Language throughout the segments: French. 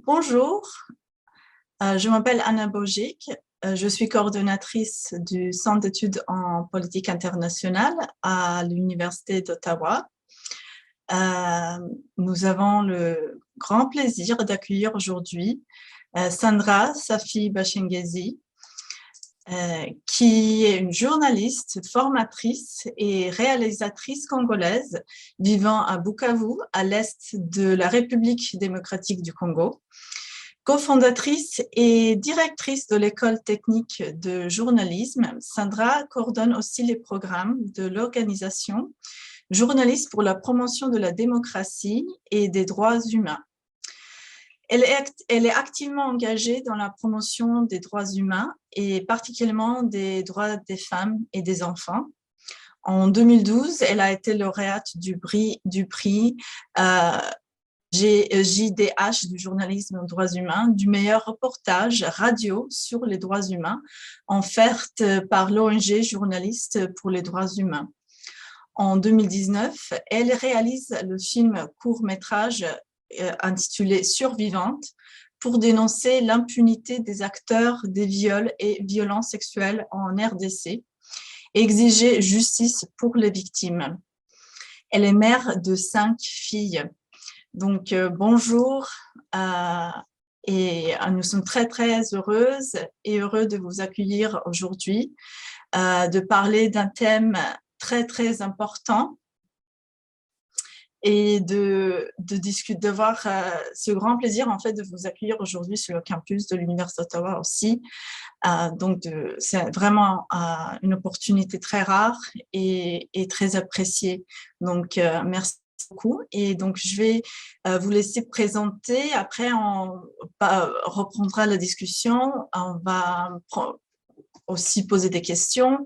Bonjour, je m'appelle Anna Bojic, je suis coordonnatrice du Centre d'études en politique internationale à l'Université d'Ottawa. Nous avons le grand plaisir d'accueillir aujourd'hui Sandra Safi Bashengezi, qui est une journaliste, formatrice et réalisatrice congolaise vivant à Bukavu, à l'est de la République démocratique du Congo. Cofondatrice et directrice de l'école technique de journalisme, Sandra coordonne aussi les programmes de l'organisation Journalistes pour la promotion de la démocratie et des droits humains. Elle est activement engagée dans la promotion des droits humains et particulièrement des droits des femmes et des enfants. En 2012, elle a été lauréate du prix JDH du journalisme aux droits humains, du meilleur reportage radio sur les droits humains, offerte par l'ONG Journalistes pour les droits humains. En 2019, elle réalise le film court-métrage intitulé « Survivante » pour dénoncer l'impunité des acteurs des viols et violences sexuelles en RDC et exiger justice pour les victimes. Elle est mère de 5 filles. Donc, bonjour, et nous sommes très, très heureuses et heureux de vous accueillir aujourd'hui, de parler d'un thème très, très important et de voir ce grand plaisir, en fait, de vous accueillir aujourd'hui sur le campus de l'Université d'Ottawa aussi. Donc, c'est vraiment une opportunité très rare et très appréciée. Donc, merci beaucoup. Et donc, je vais vous laisser présenter. Après, on reprendra la discussion. On va aussi poser des questions.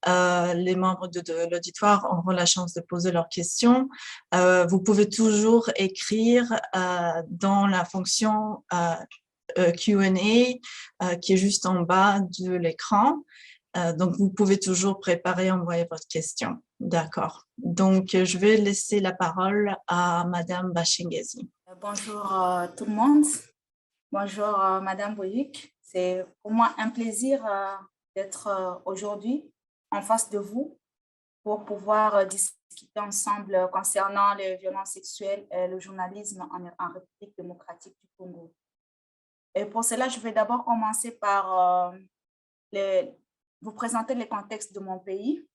Les membres de l'auditoire auront la chance de poser leurs questions. Vous pouvez toujours écrire dans la fonction Q&A qui est juste en bas de l'écran. Donc, vous pouvez toujours préparer et envoyer votre question. D'accord. Donc, je vais laisser la parole à Madame Bashengezi. Bonjour tout le monde. Bonjour Madame Bojic. C'est pour moi un plaisir d'être aujourd'hui en face de vous pour pouvoir discuter ensemble concernant les violences sexuelles et le journalisme en République démocratique du Congo. Et pour cela, je vais d'abord commencer par vous présenter le contexte de mon pays.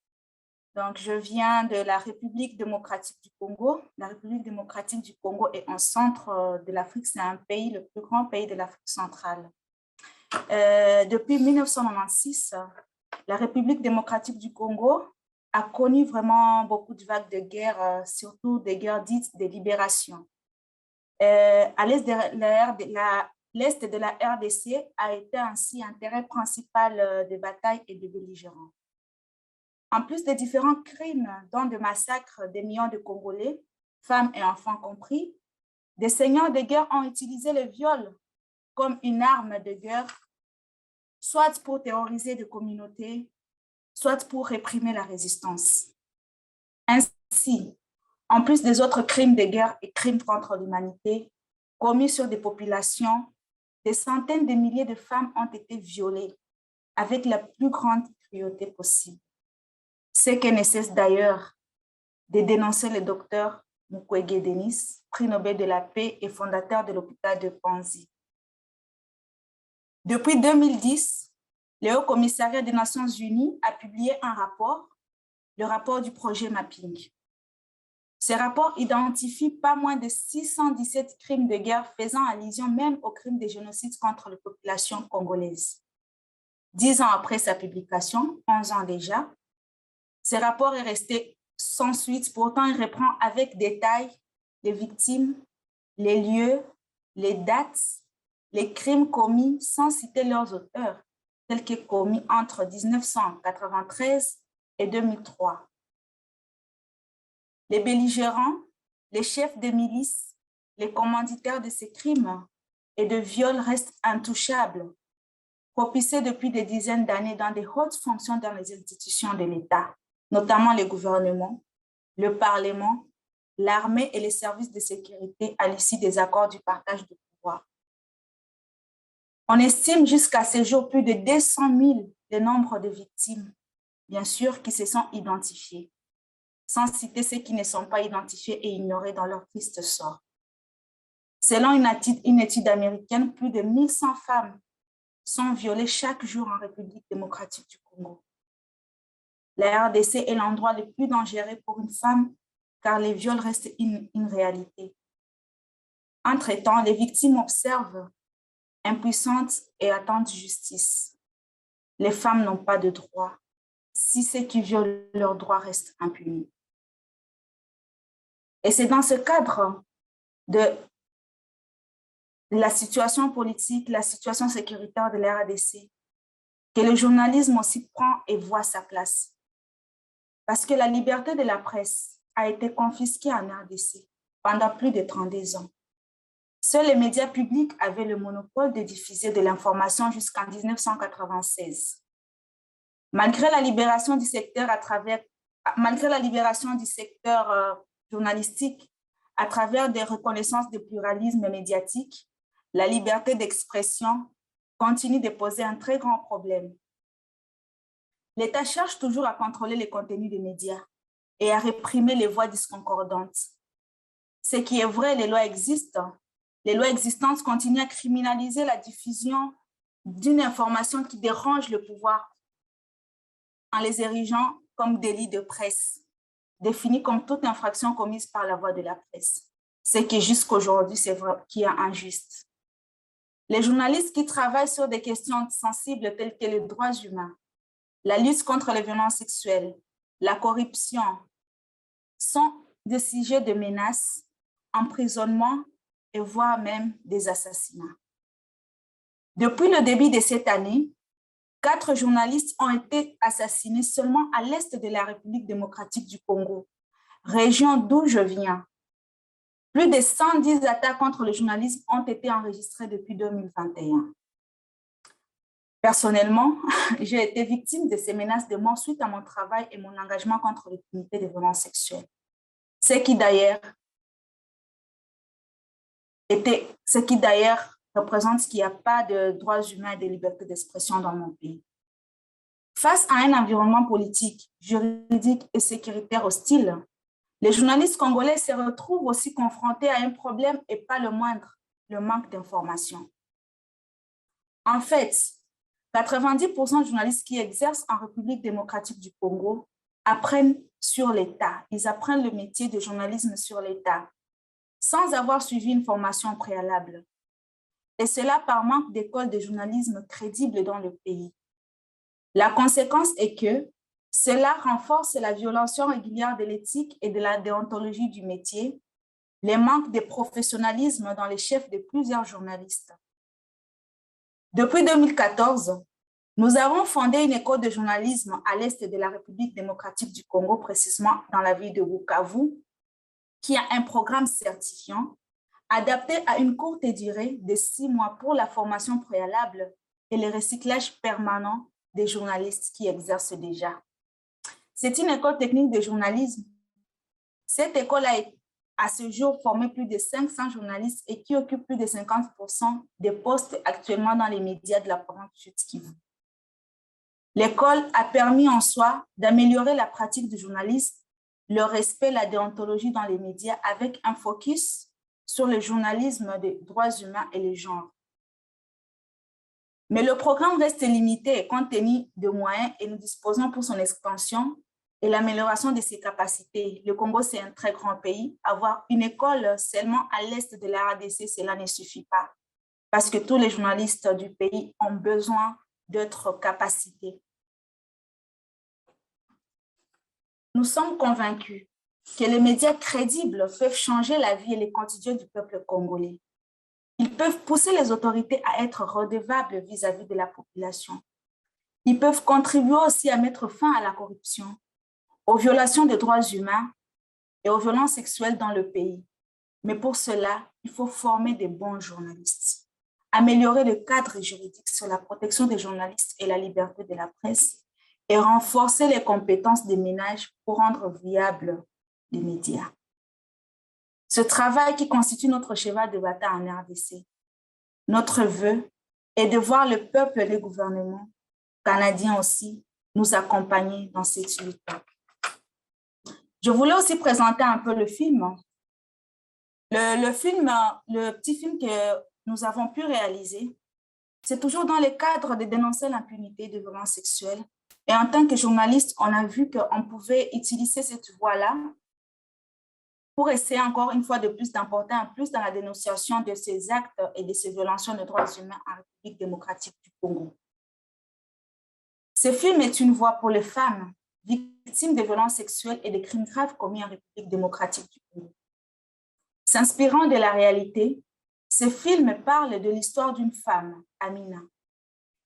Donc, je viens de la République démocratique du Congo. La République démocratique du Congo est en centre de l'Afrique. C'est un pays, le plus grand pays de l'Afrique centrale. Depuis 1996, la République démocratique du Congo a connu vraiment beaucoup de vagues de guerre, surtout des guerres dites de libération. À l'est de la RDC a été ainsi un terrain principal de bataille et de belligérants. En plus des différents crimes, dont de massacres des millions de Congolais, femmes et enfants compris, des seigneurs de guerre ont utilisé le viol comme une arme de guerre, soit pour terroriser des communautés, soit pour réprimer la résistance. Ainsi, en plus des autres crimes de guerre et crimes contre l'humanité commis sur des populations, des centaines de milliers de femmes ont été violées avec la plus grande cruauté possible. Ce que ne cesse d'ailleurs de dénoncer le docteur Mukwege Denis, prix Nobel de la paix et fondateur de l'hôpital de Panzi. Depuis 2010, le Haut Commissariat des Nations Unies a publié un rapport, le rapport du projet Mapping. Ce rapport identifie pas moins de 617 crimes de guerre faisant allusion même aux crimes de génocide contre les populations congolaises. 10 ans après sa publication, 11 ans déjà, ce rapport est resté sans suite, pourtant il reprend avec détail les victimes, les lieux, les dates, les crimes commis sans citer leurs auteurs, tels que commis entre 1993 et 2003. Les belligérants, les chefs de milices, les commanditaires de ces crimes et de viols restent intouchables, propulsés depuis des dizaines d'années dans des hautes fonctions dans les institutions de l'État, notamment les gouvernements, le Parlement, l'armée et les services de sécurité à l'issue des accords du partage de pouvoir. On estime jusqu'à ce jour plus de 200 000 le nombre de victimes, bien sûr, qui se sont identifiées, sans citer ceux qui ne sont pas identifiés et ignorés dans leur triste sort. Selon une étude américaine, plus de 1100 femmes sont violées chaque jour en République démocratique du Congo. La RDC est l'endroit le plus dangereux pour une femme car les viols restent une réalité. Entre-temps, les victimes observent, impuissantes et attendent justice. Les femmes n'ont pas de droit si ceux qui violent leurs droits restent impunis. Et c'est dans ce cadre de la situation politique, la situation sécuritaire de la RDC que le journalisme aussi prend et voit sa place. Parce que la liberté de la presse a été confisquée en RDC pendant plus de 32 ans. Seuls les médias publics avaient le monopole de diffuser de l'information jusqu'en 1996. Malgré la libération du secteur journalistique à travers des reconnaissances de pluralisme médiatique, la liberté d'expression continue de poser un très grand problème. L'État cherche toujours à contrôler les contenus des médias et à réprimer les voix discordantes. Ce qui est vrai, les lois existantes continuent à criminaliser la diffusion d'une information qui dérange le pouvoir en les érigeant comme délit de presse, défini comme toute infraction commise par la voie de la presse. Ce qui jusqu'à aujourd'hui, c'est vrai, qui est injuste. Les journalistes qui travaillent sur des questions sensibles telles que les droits humains, la lutte contre les violences sexuelles, la corruption, sont des sujets de menaces, emprisonnement et voire même des assassinats. Depuis le début de cette année, 4 journalistes ont été assassinés seulement à l'est de la République démocratique du Congo, région d'où je viens. Plus de 110 attaques contre le journalisme ont été enregistrées depuis 2021. Personnellement, j'ai été victime de ces menaces de mort suite à mon travail et mon engagement contre l'impunité des violences sexuelles. Ce qui d'ailleurs représente qu'il n'y a pas de droits humains et de liberté d'expression dans mon pays. Face à un environnement politique, juridique et sécuritaire hostile, les journalistes congolais se retrouvent aussi confrontés à un problème et pas le moindre, le manque d'information. En fait, 90% de journalistes qui exercent en République démocratique du Congo apprennent sur l'État. Ils apprennent le métier de journalisme sur l'État, sans avoir suivi une formation préalable. Et cela par manque d'écoles de journalisme crédibles dans le pays. La conséquence est que cela renforce la violation régulière de l'éthique et de la déontologie du métier, les manques de professionnalisme dans les chefs de plusieurs journalistes. Depuis 2014, nous avons fondé une école de journalisme à l'est de la République démocratique du Congo, précisément dans la ville de Bukavu, qui a un programme certifiant adapté à une courte durée de 6 mois pour la formation préalable et le recyclage permanent des journalistes qui exercent déjà. C'est une école technique de journalisme. Cette école a à ce jour formé plus de 500 journalistes et qui occupe plus de 50% des postes actuellement dans les médias de la province du Kivu. L'école a permis en soi d'améliorer la pratique du journalisme, le respect, la déontologie dans les médias avec un focus sur le journalisme des droits humains et les genres. Mais le programme reste limité compte tenu de moyens et nous disposons pour son expansion et l'amélioration de ses capacités. Le Congo, c'est un très grand pays. Avoir une école seulement à l'est de la RDC, cela ne suffit pas parce que tous les journalistes du pays ont besoin d'autres capacités. Nous sommes convaincus que les médias crédibles peuvent changer la vie et les quotidiens du peuple congolais. Ils peuvent pousser les autorités à être redevables vis-à-vis de la population. Ils peuvent contribuer aussi à mettre fin à la corruption, aux violations des droits humains et aux violences sexuelles dans le pays. Mais pour cela, il faut former des bons journalistes, améliorer le cadre juridique sur la protection des journalistes et la liberté de la presse et renforcer les compétences des ménages pour rendre viables les médias. Ce travail qui constitue notre cheval de bataille en RDC notre vœu est de voir le peuple et le gouvernement canadien aussi nous accompagner dans cette lutte. Je voulais aussi présenter un peu le film. Le petit film que nous avons pu réaliser, c'est toujours dans le cadre de dénoncer l'impunité de violences sexuelles. Et en tant que journaliste, on a vu qu'on pouvait utiliser cette voie-là pour essayer encore une fois de plus d'importer un plus dans la dénonciation de ces actes et de ces violations de droits humains en République démocratique du Congo. Ce film est une voix pour les femmes victimes de violences sexuelles et de crimes graves commis en République démocratique du Congo. S'inspirant de la réalité, ce film parle de l'histoire d'une femme, Amina,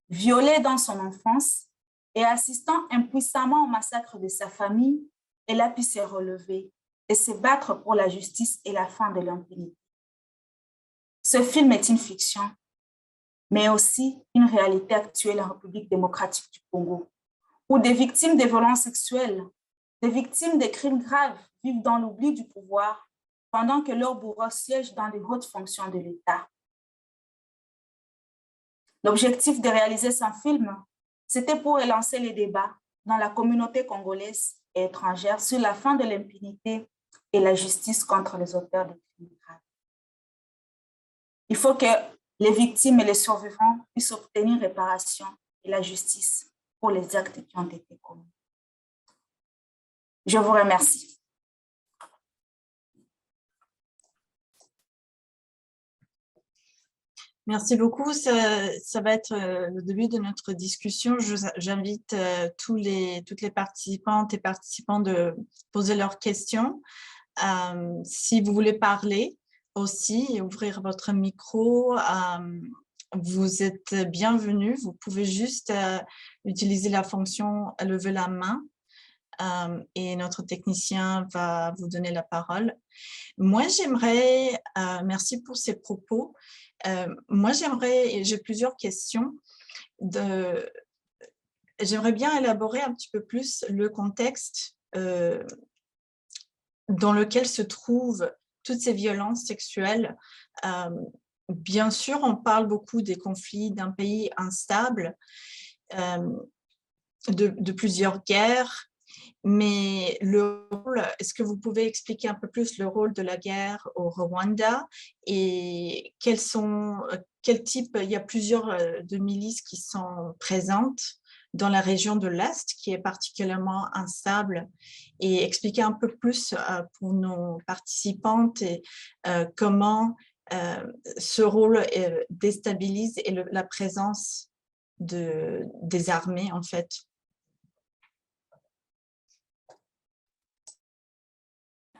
violée dans son enfance et assistant impuissamment au massacre de sa famille. Elle a pu se relever et se battre pour la justice et la fin de l'impunité. Ce film est une fiction, mais aussi une réalité actuelle en République démocratique du Congo, où des victimes de violences sexuelles, des victimes de crimes graves vivent dans l'oubli du pouvoir pendant que leurs bourreaux siègent dans les hautes fonctions de l'État. L'objectif de réaliser ce film, c'était pour relancer les débats dans la communauté congolaise et étrangère sur la fin de l'impunité et la justice contre les auteurs de crimes graves. Il faut que les victimes et les survivants puissent obtenir réparation et la justice pour les actes qui ont été commis. Je vous remercie. Merci beaucoup. Ça va être le début de notre discussion. J'invite toutes les participantes et participants de poser leurs questions. Si vous voulez parler aussi et ouvrir votre micro, vous êtes bienvenus. Vous pouvez juste utiliser la fonction « lever la main » et notre technicien va vous donner la parole. Moi, j'aimerais, merci pour ces propos, moi, j'ai plusieurs questions. J'aimerais bien élaborer un petit peu plus le contexte dans lequel se trouvent toutes ces violences sexuelles. Bien sûr, on parle beaucoup des conflits d'un pays instable, de plusieurs guerres, mais le rôle, est-ce que vous pouvez expliquer un peu plus le rôle de la guerre au Rwanda et quel type, il y a plusieurs de milices qui sont présentes dans la région de l'Est qui est particulièrement instable et expliquer un peu plus pour nos participantes et, comment ce rôle déstabilise et la présence des armées en fait.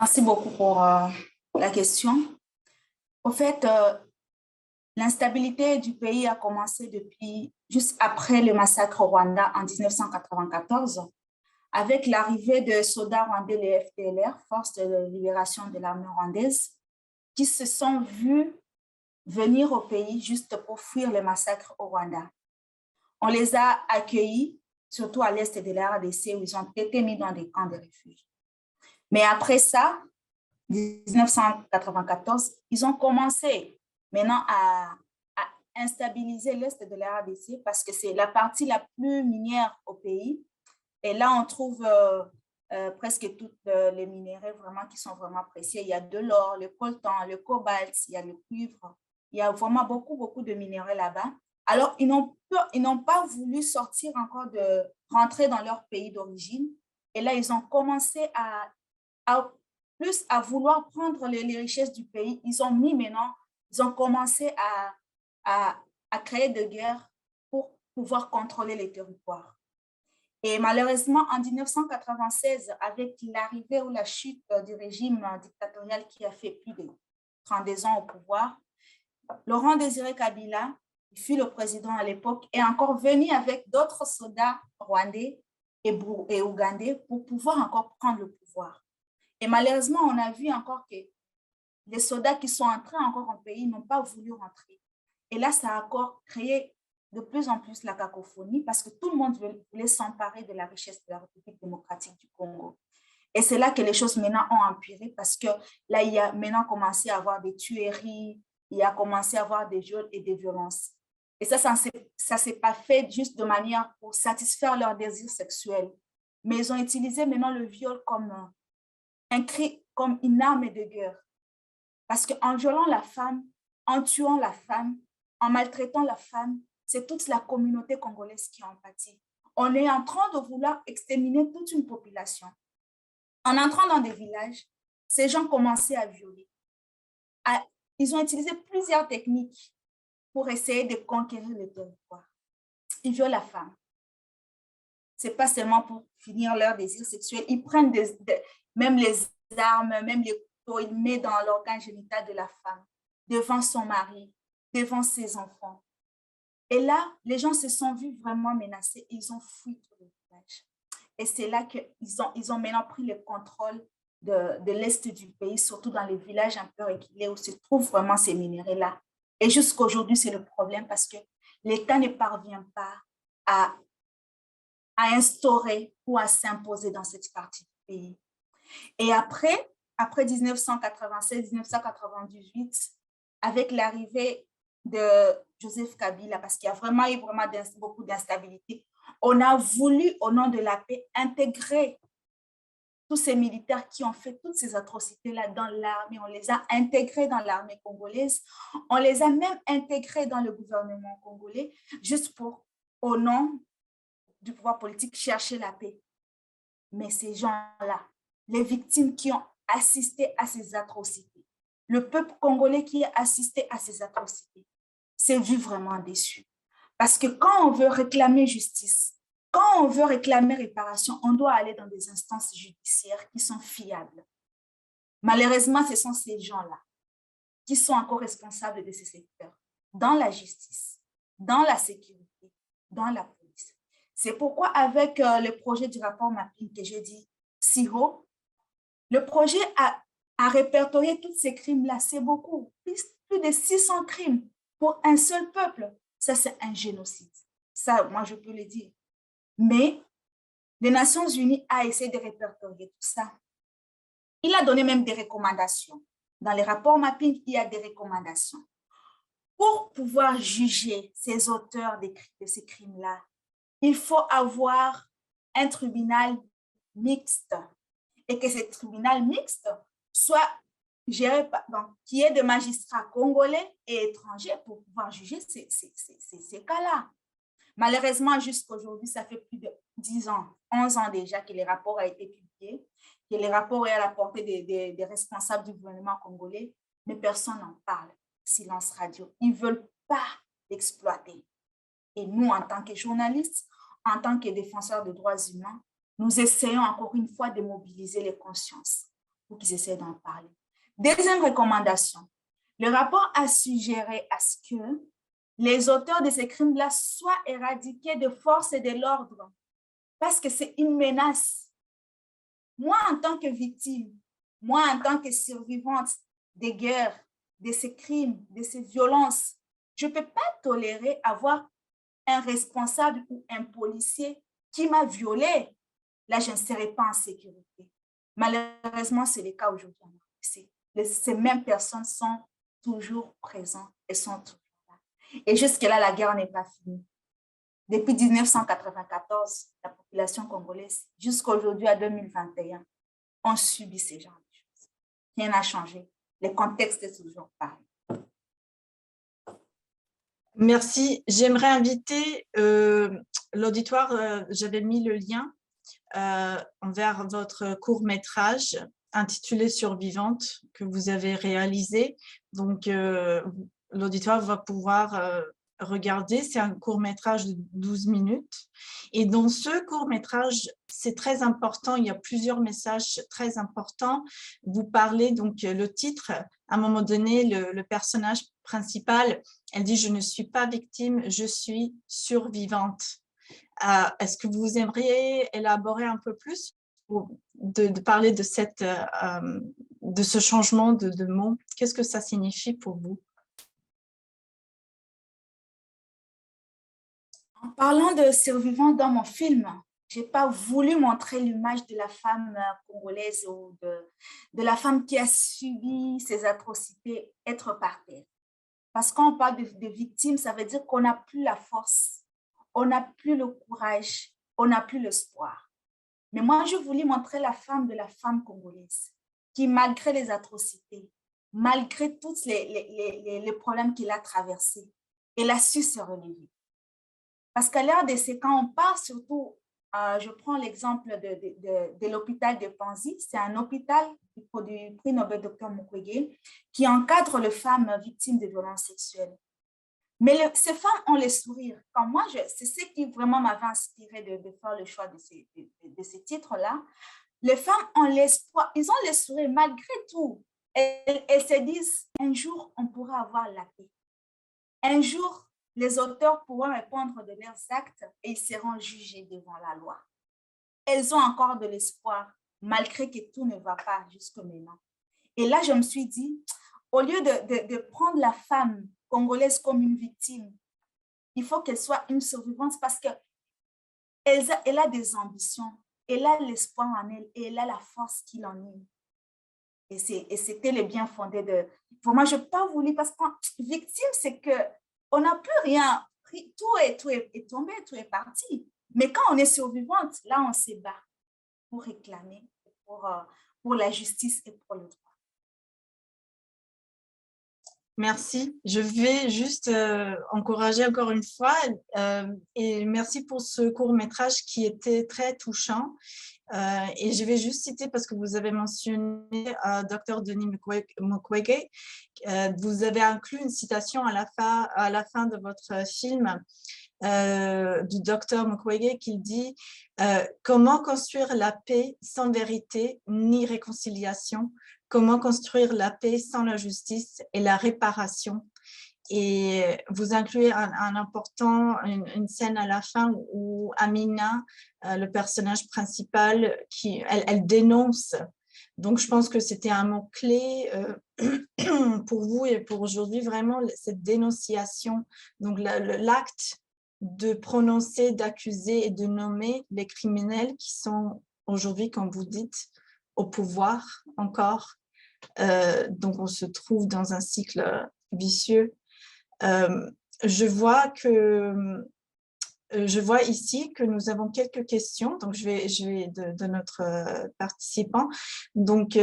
Merci beaucoup pour la question. Au fait, l'instabilité du pays a commencé depuis juste après le massacre au Rwanda en 1994, avec l'arrivée de soldats rwandais, les FDLR, Forces de libération de l'armée rwandaise, qui se sont vus venir au pays juste pour fuir le massacre au Rwanda. On les a accueillis, surtout à l'est de la RDC, où ils ont été mis dans des camps de refuge. Mais après ça, 1994, ils ont commencé maintenant à instabiliser l'est de la RDC parce que c'est la partie la plus minière au pays. Et là, on trouve presque tous les minéraux vraiment qui sont vraiment précieux. Il y a de l'or, le coltan, le cobalt, il y a le cuivre. Il y a vraiment beaucoup de minéraux là-bas. Alors, ils n'ont pas voulu sortir encore rentrer dans leur pays d'origine. Et là, ils ont commencé à vouloir prendre les richesses du pays. Ils ont commencé à créer des guerres pour pouvoir contrôler les territoires. Et malheureusement, en 1996, avec l'arrivée ou la chute du régime dictatorial qui a fait plus de 32 ans au pouvoir, Laurent Désiré Kabila, qui fut le président à l'époque, est encore venu avec d'autres soldats rwandais et ougandais pour pouvoir encore prendre le pouvoir. Et malheureusement, on a vu encore que les soldats qui sont entrés encore en pays n'ont pas voulu rentrer. Et là, ça a encore créé de plus en plus la cacophonie parce que tout le monde voulait s'emparer de la richesse de la République démocratique du Congo. Et c'est là que les choses maintenant ont empiré parce que là, il y a maintenant commencé à avoir des tueries, il a commencé à avoir des viols et des violences. Et ça s'est pas fait juste de manière pour satisfaire leur désir sexuel. Mais ils ont utilisé maintenant le viol comme un cri, comme une arme de guerre. Parce qu'en violant la femme, en tuant la femme, en maltraitant la femme, c'est toute la communauté congolaise qui en pâtit. On est en train de vouloir exterminer toute une population. En entrant dans des villages, ces gens commençaient à violer. Ils ont utilisé plusieurs techniques pour essayer de conquérir le territoire. Ils violent la femme. Ce n'est pas seulement pour finir leur désir sexuel. Ils prennent même les armes, même les couteaux, ils mettent dans l'organe génital de la femme, devant son mari, devant ses enfants. Et là, les gens se sont vus vraiment menacés. Ils ont fui tout le village. Et c'est là qu'ils ont maintenant pris le contrôle de l'Est du pays, surtout dans les villages un peu reculés où se trouvent vraiment ces minéraux-là. Et jusqu'à aujourd'hui, c'est le problème parce que l'État ne parvient pas à instaurer ou à s'imposer dans cette partie du pays. Et après 1996-1998, avec l'arrivée de Joseph Kabila, parce qu'il y a vraiment eu beaucoup d'instabilité, on a voulu, au nom de la paix, intégrer tous ces militaires qui ont fait toutes ces atrocités-là dans l'armée. On les a intégrés dans l'armée congolaise. On les a même intégrés dans le gouvernement congolais, juste pour, au nom du pouvoir politique, chercher la paix. Mais ces gens-là, les victimes qui ont assisté à ces atrocités, le peuple congolais qui a assisté à ces atrocités, s'est vu vraiment déçu. Parce que quand on veut réclamer justice, quand on veut réclamer réparation, on doit aller dans des instances judiciaires qui sont fiables. Malheureusement, ce sont ces gens-là qui sont encore responsables de ces secteurs, dans la justice, dans la sécurité, dans la police. C'est pourquoi avec le projet du rapport mapping que j'ai dit si haut, le projet a répertorié tous ces crimes-là. C'est beaucoup, plus de 600 crimes pour un seul peuple. Ça, c'est un génocide. Ça, moi, je peux le dire. Mais les Nations Unies ont essayé de répertorier tout ça. Il a donné même des recommandations. Dans les rapports mapping, il y a des recommandations. Pour pouvoir juger ces auteurs de ces crimes-là, il faut avoir un tribunal mixte et que ce tribunal mixte soit géré par, donc, qui est de magistrats congolais et étrangers pour pouvoir juger ces cas-là. Malheureusement, jusqu'à aujourd'hui, ça fait plus de 10 ans, 11 ans déjà que les rapports ont été publiés, que les rapports sont à la portée des responsables du gouvernement congolais, mais personne n'en parle. Silence radio. Ils ne veulent pas l'exploiter. Et nous, en tant que journalistes, en tant que défenseurs des droits humains, nous essayons encore une fois de mobiliser les consciences pour qu'ils essaient d'en parler. Deuxième recommandation, le rapport a suggéré à ce que les auteurs de ces crimes-là soient éradiqués de force et de l'ordre parce que c'est une menace. Moi, en tant que victime, moi, en tant que survivante des guerres, de ces crimes, de ces violences, je ne peux pas tolérer avoir un responsable ou un policier qui m'a violée. Là, je ne serai pas en sécurité. Malheureusement, c'est le cas aujourd'hui. Ces mêmes personnes sont toujours présentes et sont toujours là. Et jusque-là, la guerre n'est pas finie. Depuis 1994, la population congolaise, jusqu'à aujourd'hui, à 2021, on subit ces genres de choses. Rien n'a changé. Le contexte est toujours pareil. Merci. J'aimerais inviter l'auditoire, j'avais mis le lien vers votre court-métrage intitulé Survivante que vous avez réalisé. Donc, l'auditoire va pouvoir regarder. C'est un court-métrage de 12 minutes. Et dans ce court-métrage, c'est très important. Il y a plusieurs messages très importants. Vous parlez, donc, le titre, à un moment donné, le personnage principal, elle dit « Je ne suis pas victime, je suis survivante ». Est-ce que vous aimeriez élaborer un peu plus de parler de ce changement de mots? Qu'est-ce que ça signifie pour vous? En parlant de survivants dans mon film, je n'ai pas voulu montrer l'image de la femme congolaise ou de la femme qui a subi ces atrocités être par terre. Parce que quand on parle de victimes, ça veut dire qu'on n'a plus la force, on n'a plus le courage, on n'a plus l'espoir. Mais moi, je voulais montrer la femme de la femme congolaise qui, malgré les atrocités, malgré tous les problèmes qu'il a traversés, elle a su se relever. Parce qu'à l'heure de ces quand on parle surtout, je prends l'exemple de l'hôpital de Panzi, c'est un hôpital du prix Nobel Dr Mukwege qui encadre les femmes victimes de violences sexuelles. Mais ces femmes ont les sourires. Comme moi, c'est ce qui vraiment m'avait inspiré de faire le choix de ces titres-là. Les femmes ont l'espoir, ils ont les sourires malgré tout. Elles se disent, un jour, on pourra avoir la paix. Un jour, les auteurs pourront répondre de leurs actes et ils seront jugés devant la loi. Elles ont encore de l'espoir, malgré que tout ne va pas jusque maintenant. Et là, je me suis dit, au lieu de prendre la femme congolaise comme une victime, il faut qu'elle soit une survivante parce qu'elle a des ambitions, elle a l'espoir en elle et elle a la force qu'il en est. Et c'était le bien fondé de... Pour moi, je n'ai pas voulu, parce que victime, c'est qu'on n'a plus rien. Tout est tombé, tout est parti. Mais quand on est survivante, là, on se bat pour réclamer, pour la justice et pour le droit. Merci. Je vais juste encourager encore une fois et merci pour ce court-métrage qui était très touchant. Et je vais juste citer, parce que vous avez mentionné Dr Denis Mukwege, vous avez inclus une citation à la fin de votre film du docteur Mukwege qui dit comment construire la paix sans vérité ni réconciliation, comment construire la paix sans la justice et la réparation. Et vous incluez une scène à la fin où Amina, le personnage principal, elle dénonce. Donc, je pense que c'était un mot-clé pour vous et pour aujourd'hui, vraiment, cette dénonciation. Donc, l'acte de prononcer, d'accuser et de nommer les criminels qui sont aujourd'hui, comme vous dites, au pouvoir encore. Donc, on se trouve dans un cycle vicieux. Je vois ici que nous avons quelques questions, donc je vais de notre participant. Donc,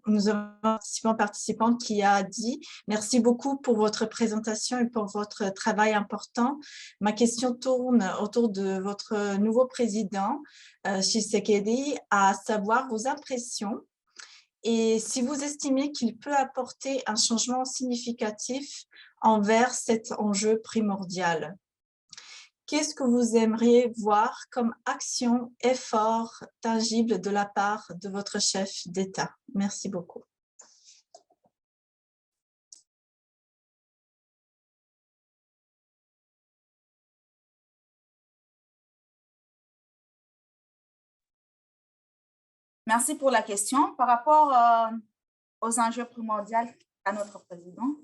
nous avons un participant qui a dit « Merci beaucoup pour votre présentation et pour votre travail important. Ma question tourne autour de votre nouveau président, Tshisekedi, à savoir vos impressions et si vous estimez qu'il peut apporter un changement significatif envers cet enjeu primordial. Qu'est-ce que vous aimeriez voir comme action, effort tangible de la part de votre chef d'État? Merci beaucoup. Merci pour la question. Par rapport aux enjeux primordiaux à notre président,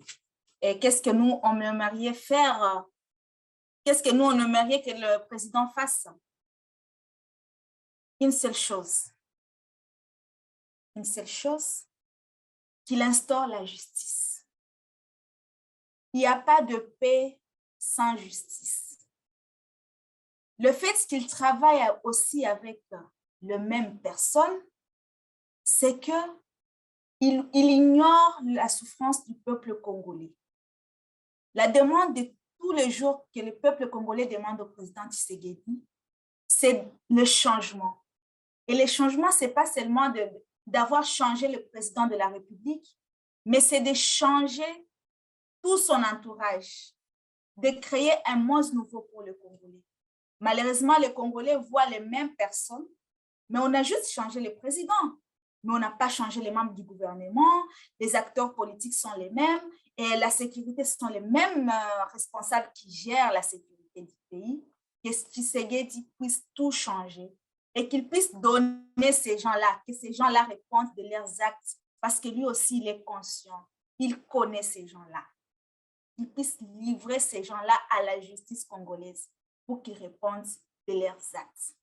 et qu'est-ce que nous, on aimerait faire, qu'est-ce que nous, on aimerait que le président fasse? Une seule chose, qu'il instaure la justice. Il n'y a pas de paix sans justice. Le fait qu'il travaille aussi avec les mêmes personnes, c'est qu'il ignore la souffrance du peuple congolais. La demande de tous les jours que le peuple congolais demande au président Tshisekedi, c'est le changement. Et le changement, ce n'est pas seulement d'avoir changé le président de la République, mais c'est de changer tout son entourage, de créer un monde nouveau pour le Congolais. Malheureusement, les Congolais voient les mêmes personnes, mais on a juste changé le président. Mais on n'a pas changé les membres du gouvernement, les acteurs politiques sont les mêmes et la sécurité, ce sont les mêmes responsables qui gèrent la sécurité du pays. Que Tshisekedi puisse tout changer et qu'il puisse donner ces gens-là, que ces gens-là répondent de leurs actes parce que lui aussi, il est conscient, il connaît ces gens-là. Qu'il puisse livrer ces gens-là à la justice congolaise pour qu'ils répondent de leurs actes.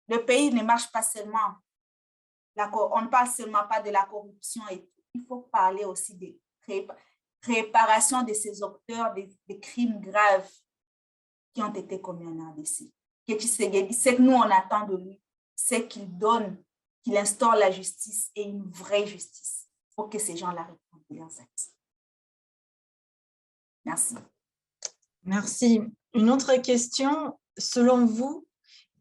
Le pays ne marche pas seulement, on ne parle seulement pas de la corruption et tout. Il faut parler aussi de réparation de ces auteurs des crimes graves qui ont été commis en RDC. Que Tshisekedi, c'est que nous, on attend de lui, c'est qu'il donne, qu'il instaure la justice et une vraie justice pour que ces gens-là répondent de leurs actes. Merci. Merci. Une autre question. Selon vous,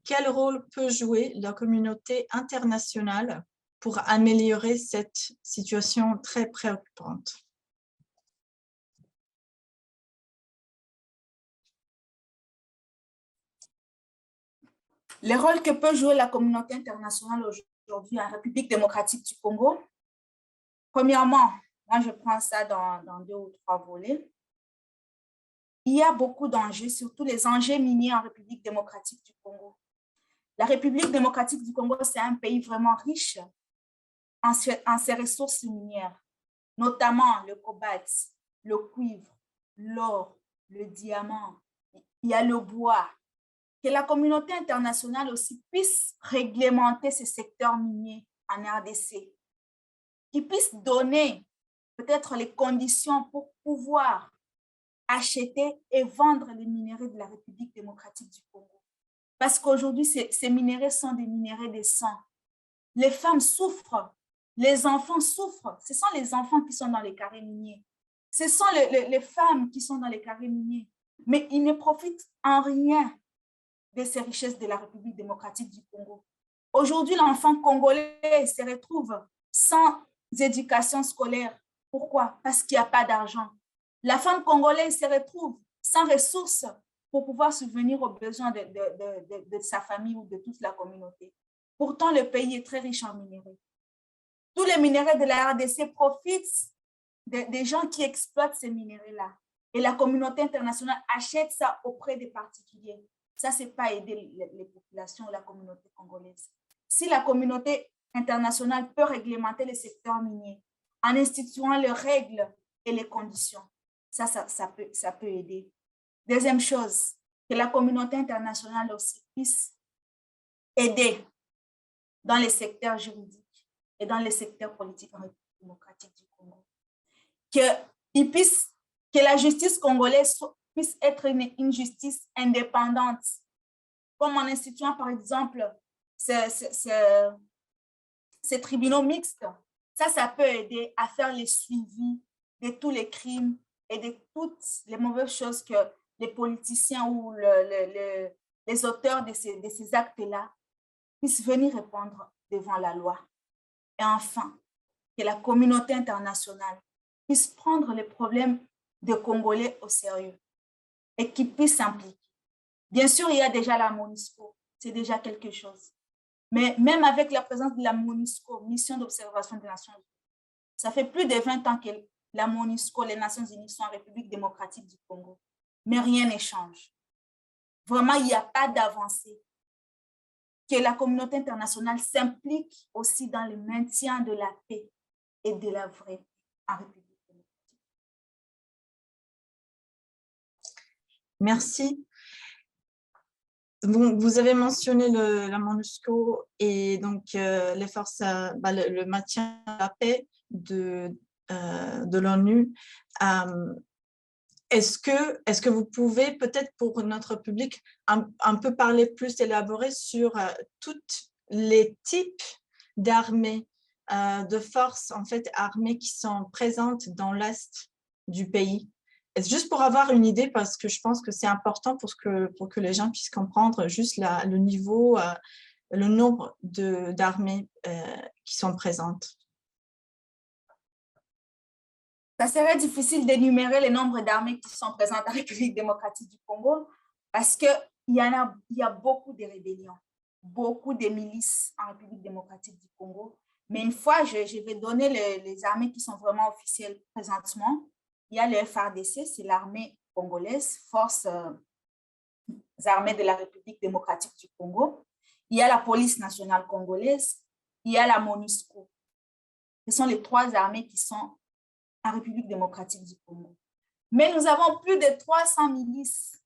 quel rôle peut jouer la communauté internationale pour améliorer cette situation très préoccupante? Le rôle que peut jouer la communauté internationale aujourd'hui en République démocratique du Congo, premièrement, moi je prends ça dans 2 ou 3 volets. Il y a beaucoup d'enjeux, surtout les enjeux miniers en République démocratique du Congo. La République démocratique du Congo, c'est un pays vraiment riche en ses ressources minières, notamment le cobalt, le cuivre, l'or, le diamant, il y a le bois. Que la communauté internationale aussi puisse réglementer ces secteurs miniers en RDC, qui puisse donner peut-être les conditions pour pouvoir acheter et vendre les minéraux de la République démocratique du Congo. Parce qu'aujourd'hui, ces minéraux sont des minéraux de sang. Les femmes souffrent, les enfants souffrent. Ce sont les enfants qui sont dans les carrés miniers. Ce sont les femmes qui sont dans les carrés miniers. Mais ils ne profitent en rien de ces richesses de la République démocratique du Congo. Aujourd'hui, l'enfant congolais se retrouve sans éducation scolaire. Pourquoi? Parce qu'il n'y a pas d'argent. La femme congolaise se retrouve sans ressources pour pouvoir subvenir aux besoins de sa famille ou de toute la communauté. Pourtant, le pays est très riche en minéraux. Tous les minéraux de la RDC profitent des gens qui exploitent ces minéraux-là. Et la communauté internationale achète ça auprès des particuliers. Ça, ce n'est pas aider les populations, la communauté congolaise. Si la communauté internationale peut réglementer les secteurs miniers en instituant les règles et les conditions, ça peut aider. Deuxième chose, que la communauté internationale aussi puisse aider dans les secteurs juridiques et dans les secteurs politiques en République démocratique du Congo. Que la justice congolaise puisse être une justice indépendante, comme en instituant par exemple ces tribunaux mixtes. Ça peut aider à faire les suivis de tous les crimes et de toutes les mauvaises choses que les politiciens ou les auteurs de ces actes-là puissent venir répondre devant la loi. Et enfin, que la communauté internationale puisse prendre les problèmes des Congolais au sérieux et qui puisse s'impliquer. Bien sûr, il y a déjà la MONUSCO, c'est déjà quelque chose. Mais même avec la présence de la MONUSCO, mission d'observation des Nations Unies, ça fait plus de 20 ans que la MONUSCO, les Nations Unies sont en République démocratique du Congo. Mais rien ne change. Vraiment, il n'y a pas d'avancée. Que la communauté internationale s'implique aussi dans le maintien de la paix et de la vraie paix en République démocratique. Merci. Bon, vous avez mentionné la MONUSCO et donc les forces, le maintien de la paix de l'ONU. Est-ce que vous pouvez peut-être pour notre public un peu parler plus, élaborer sur tous les types d'armées, de forces en fait armées qui sont présentes dans l'est du pays? Juste pour avoir une idée, parce que je pense que c'est important pour que les gens puissent comprendre juste le niveau, le nombre d'armées qui sont présentes. Ça serait difficile d'énumérer le nombre d'armées qui sont présentes en République démocratique du Congo parce qu'il y a beaucoup de rébellions, beaucoup de milices en République démocratique du Congo. Mais une fois, je vais donner les armées qui sont vraiment officielles présentement. Il y a le FARDC, c'est l'armée congolaise, Forces armées de la République démocratique du Congo. Il y a la police nationale congolaise, il y a la MONUSCO. Ce sont les 3 armées qui sont en République démocratique du Congo. Mais nous avons plus de 300 milices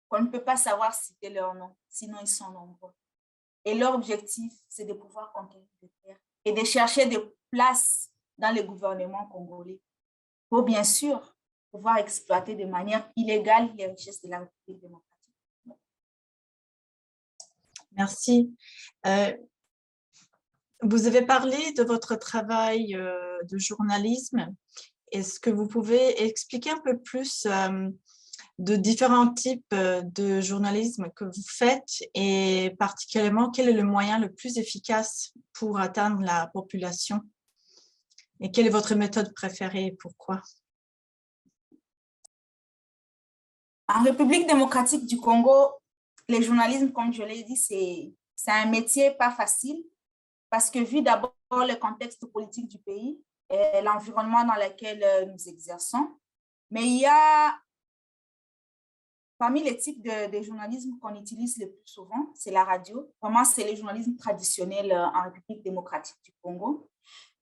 qu'on ne peut pas savoir citer leur nom, sinon ils sont nombreux. Et leur objectif, c'est de pouvoir conquérir des terres et de chercher des places dans le gouvernement congolais. pour bien sûr pouvoir exploiter de manière illégale les richesses de la République démocratique. Merci. Vous avez parlé de votre travail de journalisme. Est-ce que vous pouvez expliquer un peu plus de différents types de journalisme que vous faites et particulièrement quel est le moyen le plus efficace pour atteindre la population? Et quelle est votre méthode préférée et pourquoi? En République démocratique du Congo, le journalisme, comme je l'ai dit, c'est un métier pas facile parce que vu d'abord le contexte politique du pays et l'environnement dans lequel nous exerçons, mais il y a, parmi les types de journalisme qu'on utilise le plus souvent, c'est la radio. Vraiment, c'est le journalisme traditionnel en République démocratique du Congo.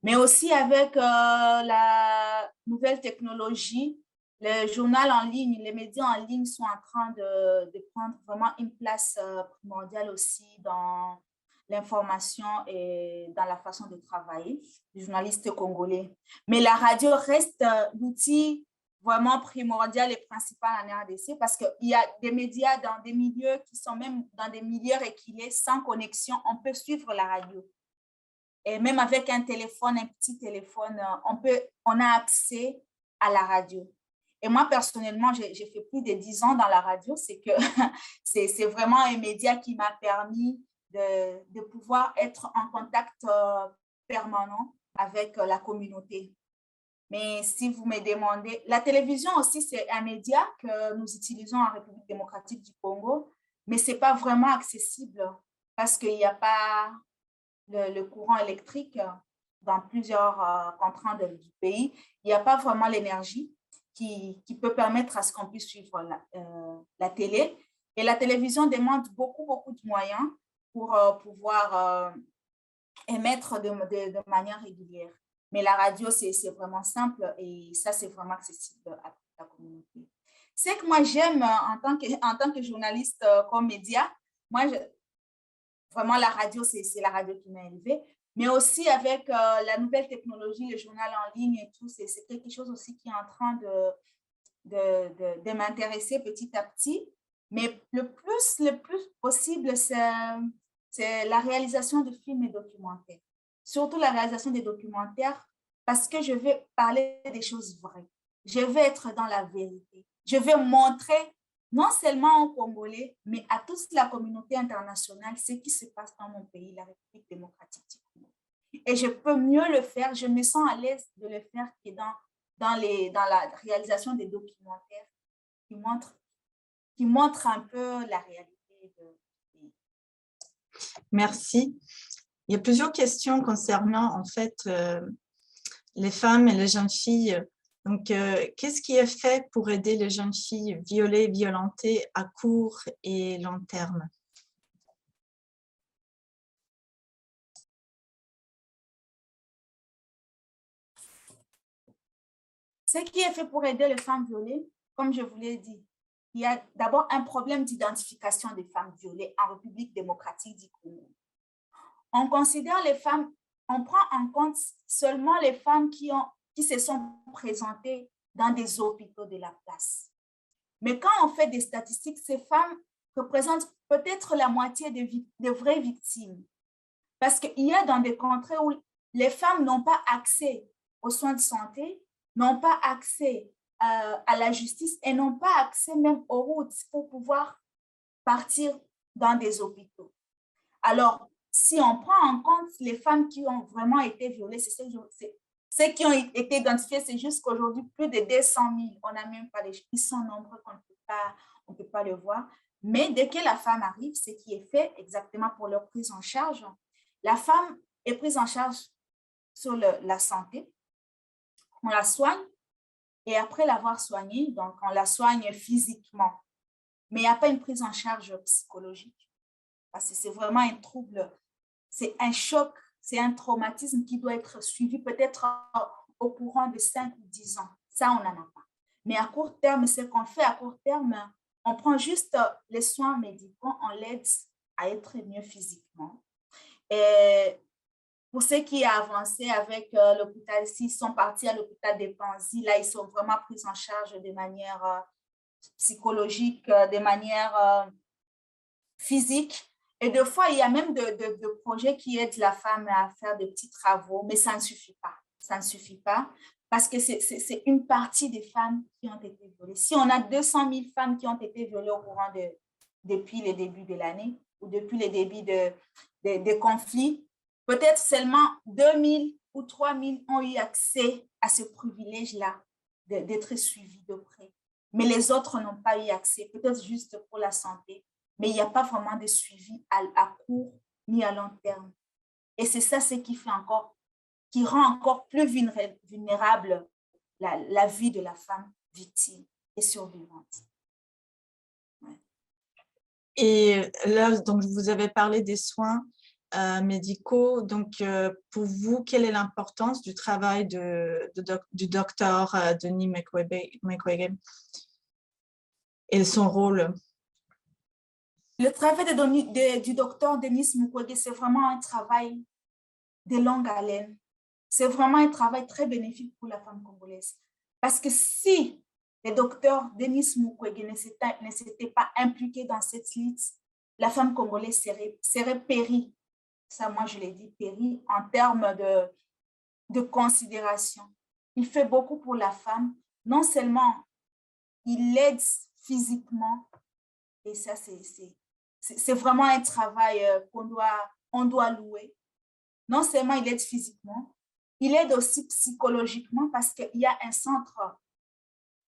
Mais aussi avec la nouvelle technologie, le journal en ligne, les médias en ligne sont en train de prendre vraiment une place primordiale aussi dans l'information et dans la façon de travailler des journalistes congolais. Mais la radio reste l'outil vraiment primordial et principal en RDC parce qu'il y a des médias dans des milieux qui sont même dans des milieux reculés, sans connexion, on peut suivre la radio. Et même avec un téléphone, un petit téléphone, on a accès à la radio. Et moi, personnellement, j'ai fait plus de 10 ans dans la radio. C'est que c'est vraiment un média qui m'a permis de pouvoir être en contact permanent avec la communauté. Mais si vous me demandez, la télévision aussi, c'est un média que nous utilisons en République démocratique du Congo, mais ce n'est pas vraiment accessible parce qu'il n'y a pas le courant électrique dans plusieurs contraintes du pays. Il n'y a pas vraiment l'énergie qui peut permettre à ce qu'on puisse suivre la télé. Et la télévision demande beaucoup de moyens pour pouvoir émettre de manière régulière. Mais la radio, c'est vraiment simple et ça, c'est vraiment accessible à la communauté. C'est que moi, j'aime en tant que journaliste comme média, moi, vraiment, la radio, c'est la radio qui m'a élevée. Mais aussi avec la nouvelle technologie, le journal en ligne et tout, c'est quelque chose aussi qui est en train de m'intéresser petit à petit. Mais le plus possible, c'est la réalisation de films et documentaires. Surtout la réalisation des documentaires parce que je veux parler des choses vraies. Je veux être dans la vérité. Je veux montrer non seulement aux Congolais, mais à toute la communauté internationale ce qui se passe dans mon pays, la République démocratique du Congo. Et je peux mieux le faire, je me sens à l'aise de le faire que dans la réalisation des documentaires qui montrent un peu la réalité du pays. Merci. Il y a plusieurs questions concernant en fait les femmes et les jeunes filles. Donc, qu'est-ce qui est fait pour aider les jeunes filles violées, violentées à court et long terme? Ce qui est fait pour aider les femmes violées, comme je vous l'ai dit, il y a d'abord un problème d'identification des femmes violées en République démocratique du Congo. On considère les femmes, on prend en compte seulement les femmes qui se sont présentées dans des hôpitaux de la place. Mais quand on fait des statistiques, ces femmes représentent peut-être la moitié des vraies victimes. Parce qu'il y a dans des contrées où les femmes n'ont pas accès aux soins de santé, n'ont pas accès à la justice et n'ont pas accès même aux routes pour pouvoir partir dans des hôpitaux. Alors, si on prend en compte les femmes qui ont vraiment été violées, ceux qui ont été identifiés, c'est jusqu'aujourd'hui plus de 200 000. On n'a même pas les chiffres, ils sont nombreux qu'on ne peut pas le voir. Mais dès que la femme arrive, ce qui est fait exactement pour leur prise en charge, la femme est prise en charge sur la santé, on la soigne et après l'avoir soignée, donc on la soigne physiquement. Mais il n'y a pas une prise en charge psychologique parce que c'est vraiment un trouble, c'est un choc, c'est un traumatisme qui doit être suivi peut-être au courant de 5 ou 10 ans. Ça, on n'en a pas. Mais à court terme, ce qu'on fait à court terme, on prend juste les soins médicaux, on l'aide à être mieux physiquement. Et Pour ceux qui ont avancé avec l'hôpital, s'ils sont partis à l'hôpital des Panzi, là, ils sont vraiment pris en charge de manière psychologique, de manière physique. Et des fois, il y a même de projets qui aident la femme à faire de petits travaux, mais ça ne suffit pas. Ça ne suffit pas parce que c'est une partie des femmes qui ont été violées. Si on a 200 000 femmes qui ont été violées au courant depuis le début de l'année ou depuis le début des conflits, peut-être seulement 2 000 ou 3 000 ont eu accès à ce privilège-là d'être suivies de près. Mais les autres n'ont pas eu accès, peut-être juste pour la santé. Mais il n'y a pas vraiment de suivi à court ni à long terme. Et c'est ça ce qui rend encore plus vulnérable la vie de la femme victime et survivante. Ouais. Et là, donc, vous avez parlé des soins médicaux. Donc, pour vous, quelle est l'importance du travail du docteur Denis Mukwege et son rôle? Le travail du docteur Denis Mukwege, c'est vraiment un travail de longue haleine. C'est vraiment un travail très bénéfique pour la femme congolaise. Parce que si le docteur Denis Mukwege ne s'était pas impliqué dans cette lutte, la femme congolaise serait périe. Ça, moi, je l'ai dit, périe en termes de considération. Il fait beaucoup pour la femme. Non seulement il l'aide physiquement, et ça, c'est vraiment un travail qu'on doit louer. Non seulement il aide physiquement, il aide aussi psychologiquement parce qu'il y a un centre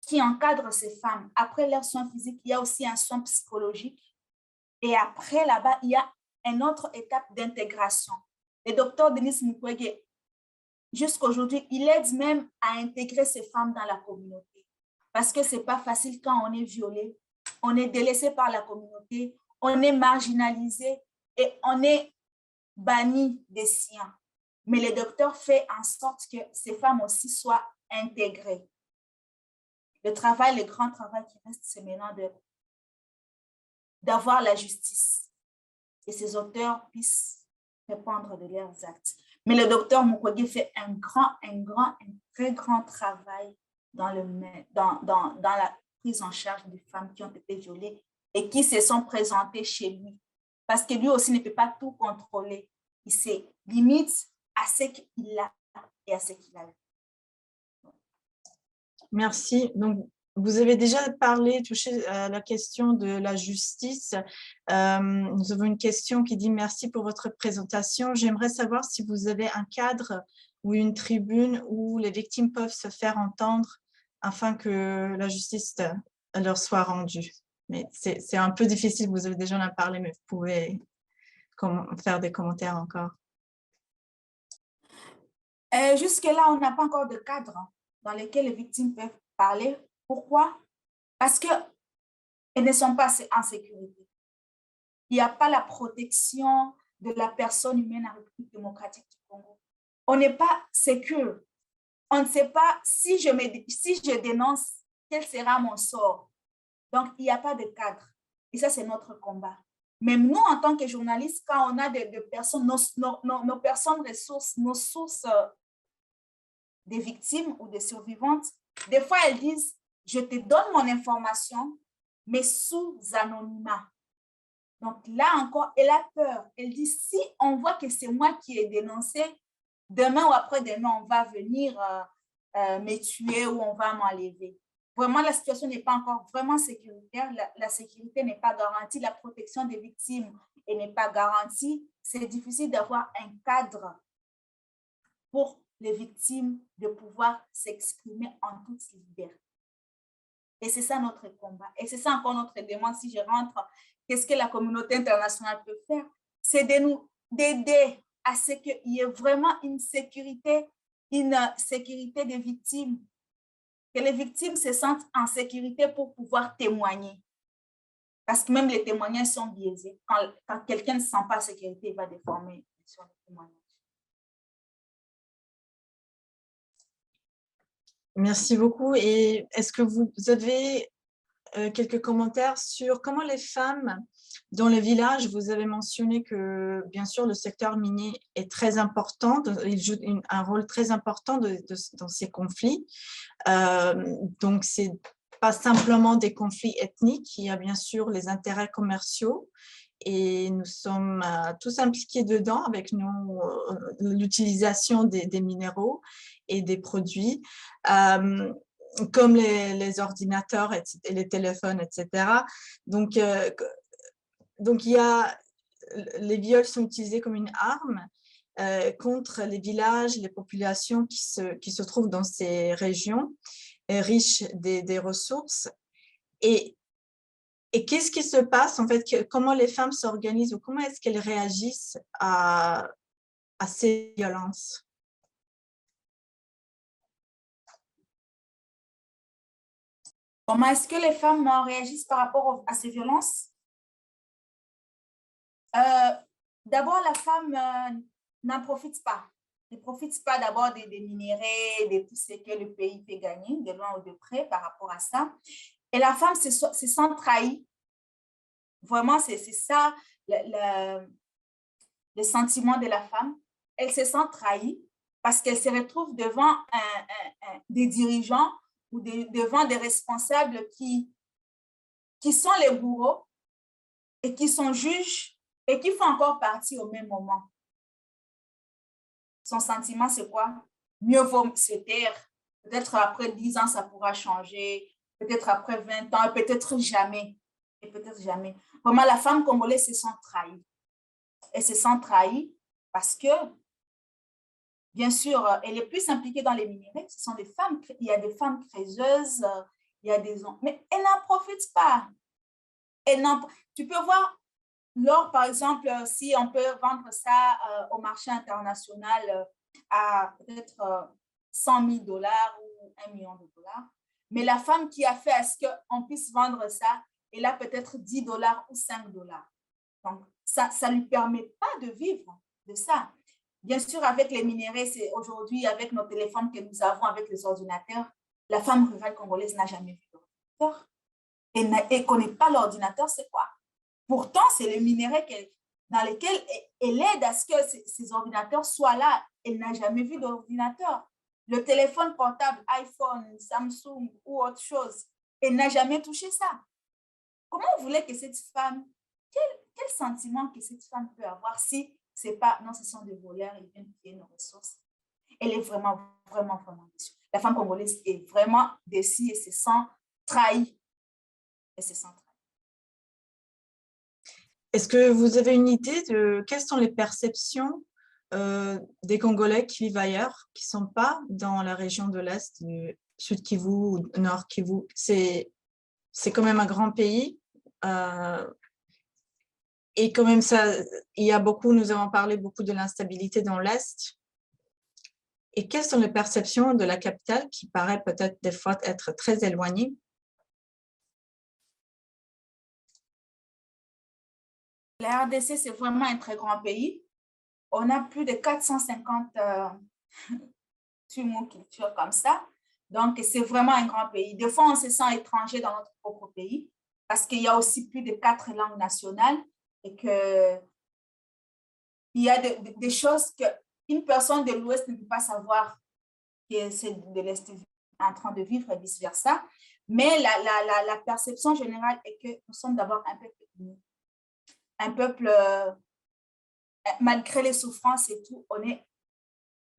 qui encadre ces femmes. Après leurs soins physiques, il y a aussi un soin psychologique. Et après, là-bas, il y a une autre étape d'intégration. Le docteur Denis Mukwege, jusqu'à aujourd'hui, il aide même à intégrer ces femmes dans la communauté. Parce que ce n'est pas facile quand on est violé, on est délaissé par la communauté, on est marginalisé et on est banni des siens. Mais le docteur fait en sorte que ces femmes aussi soient intégrées. Le grand travail qui reste, c'est maintenant d'avoir la justice et ces auteurs puissent répondre de leurs actes. Mais le docteur Mukwege fait un très grand travail dans la prise en charge des femmes qui ont été violées et qui se sont présentées chez lui. Parce que lui aussi ne peut pas tout contrôler. Il se limite à ce qu'il a et à ce qu'il a vu. Merci. Donc, vous avez déjà touché à la question de la justice. Nous avons une question qui dit « Merci pour votre présentation. J'aimerais savoir si vous avez un cadre ou une tribune où les victimes peuvent se faire entendre afin que la justice leur soit rendue. » Mais c'est un peu difficile, vous avez déjà en parlé, mais vous pouvez faire des commentaires encore. Jusque-là, on n'a pas encore de cadre dans lequel les victimes peuvent parler. Pourquoi? Parce qu'elles ne sont pas en sécurité. Il n'y a pas la protection de la personne humaine en République démocratique du Congo. On n'est pas sécure. On ne sait pas si je dénonce, quel sera mon sort. Donc, il n'y a pas de cadre. Et ça, c'est notre combat. Même nous, en tant que journalistes, quand on a des personnes, nos personnes ressources, nos sources des victimes ou des survivantes, des fois, elles disent, je te donne mon information, mais sous anonymat. Donc là encore, elle a peur. Elle dit, si on voit que c'est moi qui ai dénoncé, demain ou après-demain, on va venir me tuer ou on va m'enlever. Vraiment, la situation n'est pas encore vraiment sécuritaire. La sécurité n'est pas garantie. La protection des victimes n'est pas garantie. C'est difficile d'avoir un cadre pour les victimes de pouvoir s'exprimer en toute liberté. Et c'est ça notre combat. Et c'est ça encore notre demande. Si je rentre, qu'est-ce que la communauté internationale peut faire? C'est d'aider à ce qu'il y ait vraiment une sécurité des victimes. Que les victimes se sentent en sécurité pour pouvoir témoigner. Parce que même les témoignages sont biaisés. Quand quelqu'un ne se sent pas en sécurité, il va déformer sur le témoignage. Merci beaucoup. Et est-ce que vous avez quelques commentaires sur comment les femmes dans les villages, vous avez mentionné que bien sûr le secteur minier est très important, il joue un rôle très important dans ces conflits. Donc c'est pas simplement des conflits ethniques, il y a bien sûr les intérêts commerciaux et nous sommes tous impliqués dedans avec l'utilisation des minéraux et des produits. Comme les ordinateurs et les téléphones, etc. Donc, les viols sont utilisés comme une arme contre les villages, les populations qui se trouvent dans ces régions riches des ressources. Et qu'est-ce qui se passe, en fait, comment les femmes s'organisent ou comment est-ce qu'elles réagissent à ces violences? Comment est-ce que les femmes réagissent par rapport à ces violences? D'abord, la femme n'en profite pas. Ne profite pas d'abord des minéraux, de tout ce que le pays peut gagner, de loin ou de près par rapport à ça. Et la femme se sent trahie. Vraiment, c'est ça le sentiment de la femme. Elle se sent trahie parce qu'elle se retrouve devant des dirigeants ou devant des responsables qui sont les bourreaux et qui sont juges et qui font encore partie au même moment. Son sentiment, c'est quoi? Mieux vaut se taire. Peut-être après 10 ans, ça pourra changer. Peut-être après 20 ans, peut-être jamais. Et peut-être jamais. Vraiment, la femme congolaise se sent trahie. Elle se sent trahie parce que, bien sûr, elle est plus impliquée dans les minéraux. Ce sont des femmes, il y a des femmes creuseuses, il y a des hommes, mais elle n'en profite pas. Tu peux voir l'or, par exemple, si on peut vendre ça au marché international à peut-être 100 000 $ ou 1 million de dollars, mais la femme qui a fait à ce qu'on puisse vendre ça, elle a peut-être 10 $ ou 5 $. Donc, ça ne lui permet pas de vivre de ça. Bien sûr, avec les minéraux, c'est aujourd'hui, avec nos téléphones que nous avons, avec les ordinateurs, la femme rurale congolaise n'a jamais vu d'ordinateur. Elle ne connaît pas l'ordinateur, c'est quoi? Pourtant, c'est le minerai dans lequel elle aide à ce que ces ordinateurs soient là. Elle n'a jamais vu d'ordinateur. Le téléphone portable, iPhone, Samsung ou autre chose, elle n'a jamais touché ça. Comment vous voulez que cette femme, quel sentiment que cette femme peut avoir si c'est pas, non, ce sont des voleurs, ils viennent piller nos ressources. Elle est vraiment, vraiment, vraiment déçue. La femme congolaise est vraiment déçue et se sent trahie. Elle se sent trahie. Est-ce que vous avez une idée de quelles sont les perceptions des Congolais qui vivent ailleurs, qui ne sont pas dans la région de l'Est, du Sud Kivu ou Nord Kivu? C'est quand même un grand pays. Et quand même, il y a beaucoup, nous avons parlé beaucoup de l'instabilité dans l'Est. Et quelles sont les perceptions de la capitale qui paraît peut-être des fois être très éloignée? La RDC, c'est vraiment un très grand pays. On a plus de 450 cultures comme ça. Donc, c'est vraiment un grand pays. Des fois, on se sent étranger dans notre propre pays parce qu'il y a aussi plus de 4 langues nationales et qu'il y a des choses qu'une personne de l'Ouest ne peut pas savoir que c'est de l'Est en train de vivre et vice-versa. Mais la perception générale est que nous sommes d'abord un peuple uni. Un peuple, malgré les souffrances et tout,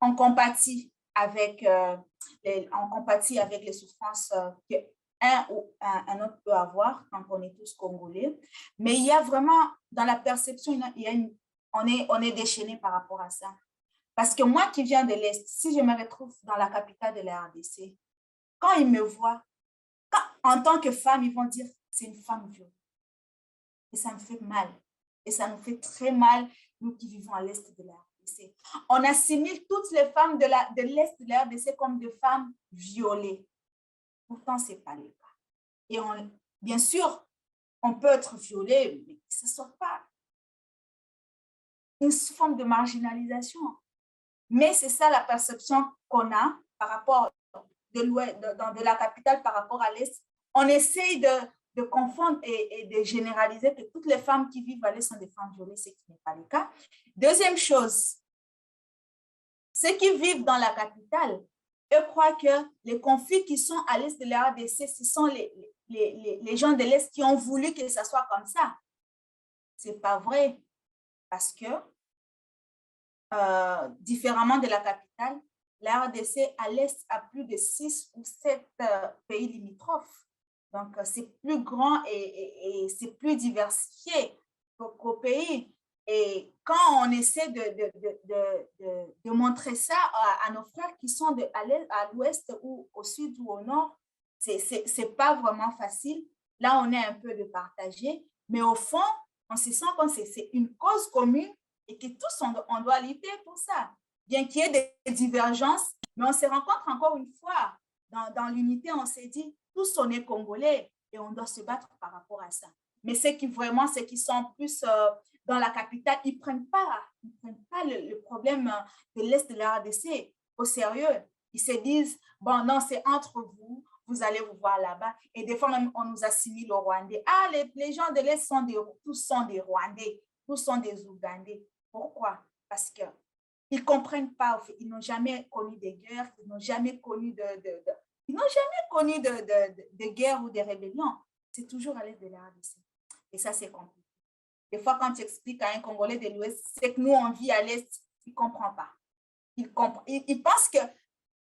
on compatit avec les souffrances qu'un ou un autre peut avoir quand on est tous congolais. Mais il y a vraiment, dans la perception, on est déchaîné par rapport à ça. Parce que moi qui viens de l'Est, si je me retrouve dans la capitale de la RDC, quand ils me voient, en tant que femme, ils vont dire c'est une femme violente. Et ça me fait mal. Et ça nous fait très mal, nous qui vivons à l'Est de la RDC. On assimile toutes les femmes de l'Est de la RDC comme des femmes violées. Pourtant, ce n'est pas le cas. Et bien sûr, on peut être violé, mais ce ne soit pas une forme de marginalisation. Mais c'est ça la perception qu'on a par rapport de la capitale par rapport à l'Est. On essaye de confondre et de généraliser que toutes les femmes qui vivent à l'Est sont des femmes violées, ce qui n'est pas le cas. Deuxième chose, ceux qui vivent dans la capitale, eux croient que les conflits qui sont à l'Est de la RDC, ce sont les gens de l'Est qui ont voulu que ça soit comme ça. Ce n'est pas vrai, parce que différemment de la capitale, la RDC à l'Est a plus de 6 ou 7 pays limitrophes. Donc, c'est plus grand et c'est plus diversifié qu'au pays. Et quand on essaie de montrer ça à nos frères qui sont à l'ouest ou au sud ou au nord, c'est pas vraiment facile. Là, on est un peu de partagé, mais au fond, on se sent comme c'est une cause commune et que tous, on doit lutter pour ça. Bien qu'il y ait des divergences, mais on se rencontre encore une fois. Dans l'unité, on s'est dit, tous on est Congolais et on doit se battre par rapport à ça. Mais ceux qui sont plus dans la capitale, ils ne prennent pas le problème de l'Est de la RDC au sérieux. Ils se disent, bon, non, c'est entre vous, vous allez vous voir là-bas. Et des fois, même, on nous assimile aux Rwandais. Ah, les gens de l'Est tous sont des Rwandais, tous sont des Ougandais. Pourquoi? Parce qu'ils ne comprennent pas, ils n'ont jamais connu des guerres, ils n'ont jamais connu de guerre ou de rébellion. C'est toujours à l'est de la RDC. Et ça, c'est compliqué. Des fois, quand tu expliques à un Congolais de l'Ouest, c'est que nous, on vit à l'Est, il ne comprend pas. Il pense que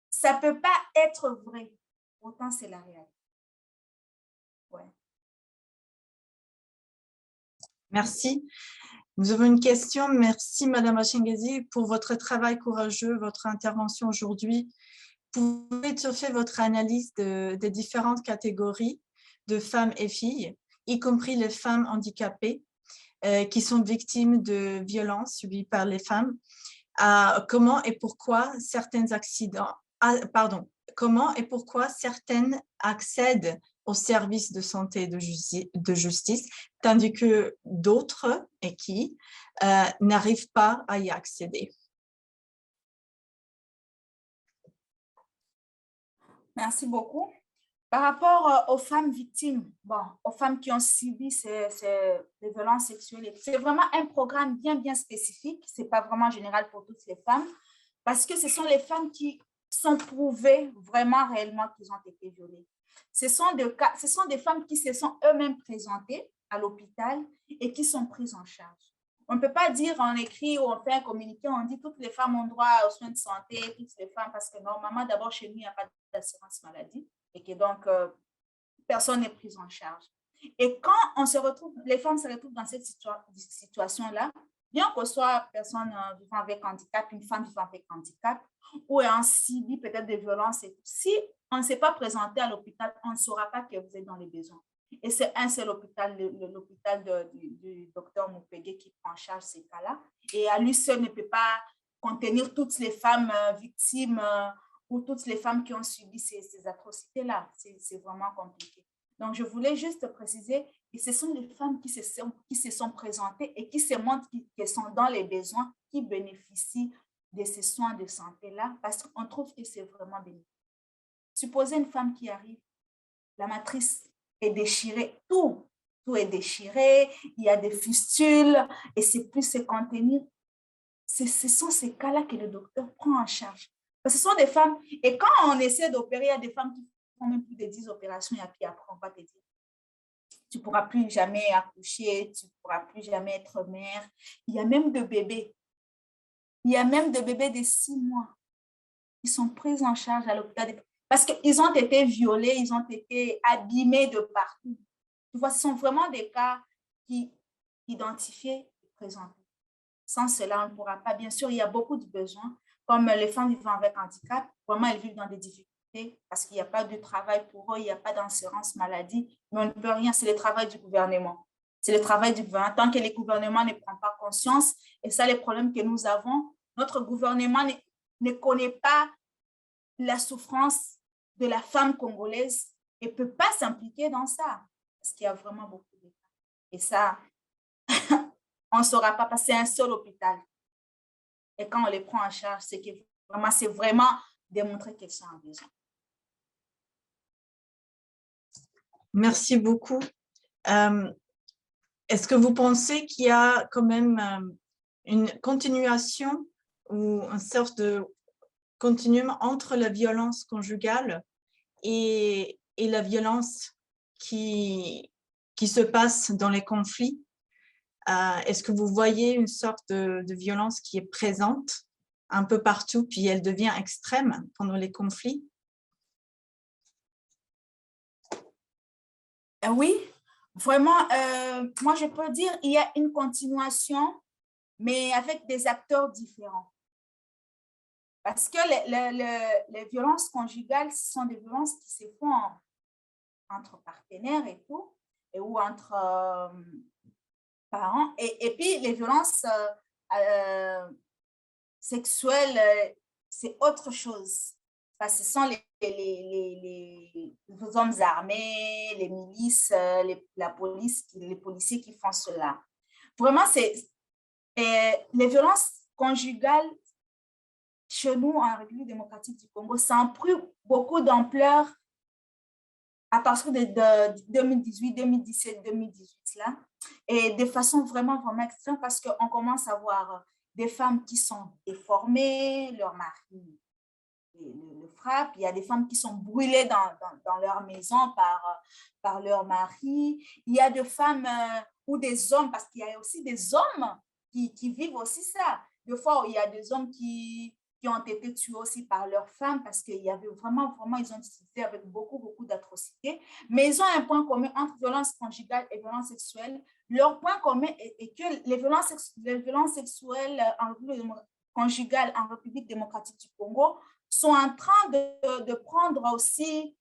ça ne peut pas être vrai. Pourtant, c'est la réalité. Ouais. Merci. Nous avons une question. Merci, Madame Achengezi, pour votre travail courageux, votre intervention aujourd'hui. Pouvez-vous faire votre analyse des différentes catégories de femmes et filles, y compris les femmes handicapées qui sont victimes de violences subies par les femmes? Comment et pourquoi certaines accèdent aux services de santé et de justice, tandis que d'autres, et qui, n'arrivent pas à y accéder. Merci beaucoup. Par rapport aux femmes victimes, aux femmes qui ont subi ces violences sexuelles, c'est vraiment un programme bien spécifique. Ce n'est pas vraiment général pour toutes les femmes, parce que ce sont les femmes qui sont prouvées vraiment réellement qu'ils ont été violées. Ce sont des femmes qui se sont eux-mêmes présentées à l'hôpital et qui sont prises en charge. On ne peut pas dire, on écrit ou on fait un communiqué, on dit toutes les femmes ont droit aux soins de santé, toutes les femmes, parce que normalement, d'abord, chez nous, il n'y a pas d'assurance maladie et que donc, personne n'est pris en charge. Et quand les femmes se retrouvent dans cette situation-là, bien qu'on soit personne vivant avec handicap, une femme vivant avec handicap, ou en subi peut-être des violences, si on ne s'est pas présenté à l'hôpital, on ne saura pas que vous êtes dans les besoins. Et c'est un seul hôpital, l'hôpital du docteur Mupege qui prend en charge ces cas-là. Et à lui seul ne peut pas contenir toutes les femmes victimes ou toutes les femmes qui ont subi ces atrocités-là. C'est vraiment compliqué. Donc, je voulais juste préciser que ce sont les femmes qui se sont présentées et qui se montrent qu'elles sont dans les besoins, qui bénéficient de ces soins de santé-là, parce qu'on trouve que c'est vraiment bénéfique. Supposez une femme qui arrive, la matrice est déchirée, tout est déchiré, il y a des fistules et c'est plus se contenir. Ce sont ces cas-là que le docteur prend en charge. Parce que ce sont des femmes, et quand on essaie d'opérer, il y a des femmes qui font même plus de 10 opérations et puis après on va te dire, tu ne pourras plus jamais accoucher, tu ne pourras plus jamais être mère. Il y a même de bébés. Il y a même de bébés de 6 mois qui sont pris en charge à l'hôpital parce qu'ils ont été violés, ils ont été abîmés de partout. Tu vois, ce sont vraiment des cas qui identifiés et présentés. Sans cela, on ne pourra pas. Bien sûr, il y a beaucoup de besoins, comme les femmes vivant avec handicap. Vraiment, elles vivent dans des difficultés parce qu'il n'y a pas de travail pour eux, il n'y a pas d'assurance maladie, mais on ne peut rien, c'est le travail du gouvernement. C'est le travail du gouvernement. Tant que le gouvernement ne prend pas conscience, et ça, les problèmes que nous avons, notre gouvernement ne connaît pas la souffrance de la femme congolaise et ne peut pas s'impliquer dans ça parce qu'il y a vraiment beaucoup de cas. Et ça, on ne saura pas parce que c'est un seul hôpital. Et quand on les prend en charge, c'est vraiment démontrer qu'elles sont en besoin. Merci beaucoup. Est-ce que vous pensez qu'il y a quand même une continuation ou une sorte de continuum entre la violence conjugale et la violence qui se passe dans les conflits? Est-ce que vous voyez une sorte de violence qui est présente un peu partout, puis elle devient extrême pendant les conflits? Oui, vraiment, moi je peux dire qu'il y a une continuation, mais avec des acteurs différents. Parce que les violences conjugales, ce sont des violences qui se font entre partenaires et tout, ou entre parents. Et puis, les violences sexuelles, c'est autre chose. Parce que ce sont les hommes armés, les milices, la police, les policiers qui font cela. Vraiment, les violences conjugales chez nous, en République démocratique du Congo, ça a pris beaucoup d'ampleur à partir de 2018, 2017, 2018, là, et de façon vraiment, vraiment extrême, parce qu'on commence à voir des femmes qui sont déformées, leur mari le frappe, il y a des femmes qui sont brûlées dans leur maison par leur mari, il y a des femmes ou des hommes, parce qu'il y a aussi des hommes qui vivent aussi ça. Des fois, il y a des hommes qui ont été tués aussi par leurs femmes parce qu'il y avait vraiment, vraiment, ils ont discuté avec beaucoup, beaucoup d'atrocités. Mais ils ont un point commun entre violence conjugale et violence sexuelle. Leur point commun est que les violences sexuelles conjugales en République démocratique du Congo sont en train de prendre aussi